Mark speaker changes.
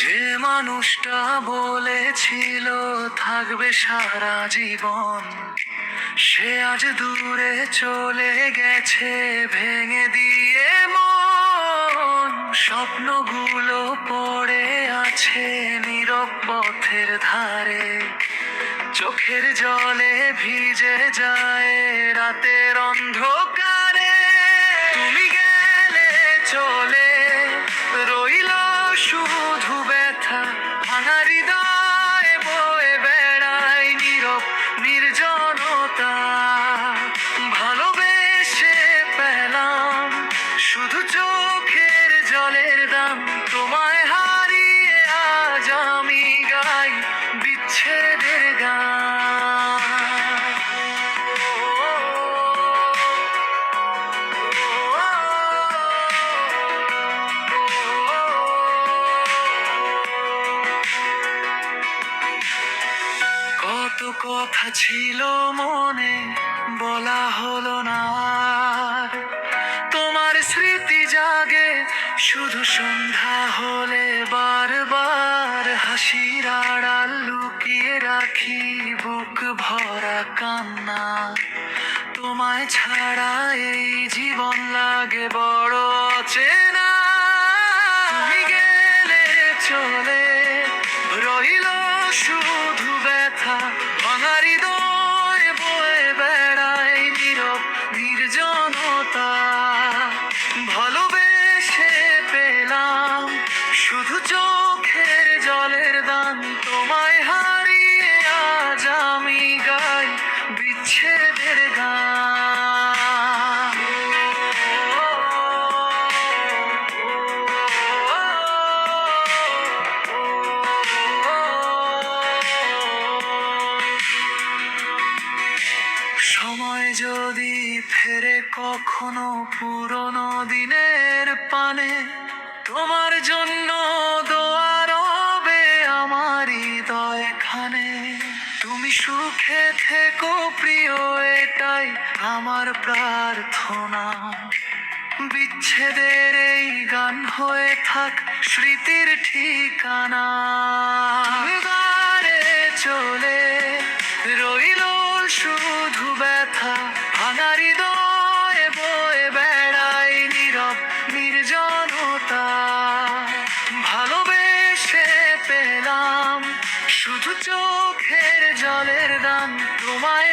Speaker 1: যে মানুষটা বলেছিল থাকবে সারা জীবন, সে আজ দূরে চলে গেছে ভেঙে দিয়ে মন। স্বপ্নগুলো পড়ে আছে নীরব পথের ধারে, চোখের জলে ভিজে যায় রাতের অন্ধকারে। তুমি গেলে চলে রইল শুধু ব্যথা, ভাঙা হৃদয় বয়ে বেড়ায় নীরব নির্জনতা। ভালোবেসে পেলাম শুধু চোখের জলের দাম, তোমায় হারিয়ে আজ আমি গাই বিচ্ছেদের গান। কত কথা ছিল মনে বলা হলো না আর, তোমার স্মৃতি জাগে শুধু সন্ধ্যা হলে। বারবার হাসির আড়াল লুকিয়ে রাখি বুক ভরা কান্না, তোমায় ছাড়া এই জীবন লাগে বড় অচেনা। তুমি গেলে চলে রইল শুধু ব্যথা, ভাঙা হৃদয় বয়ে বেড়ায় নীরব নির্জনতা। ভালোবেসে পেলাম শুধু চোখের জলের দান, তোমায় হারিয়ে আজ আমি গাই বিচ্ছেদের গান। সময় যদি ফেরে কখনো পুরনো দিনের পানে, তোমার জন্য দোয়া রবে আমার হৃদয় খানে। তুমি সুখে থেকো প্রিয়, এটাই আমার প্রার্থনা। বিচ্ছেদের এই গান হয়ে থাক স্মৃতির ঠিকানা। বারে চলে রইল শুধু ব্যথা, ভাঙা হৃদয় বয়ে বেড়ায় নীরব নির্জনতা। ভালোবেসে পেলাম শুধু চোখের জলের দান, তোমায়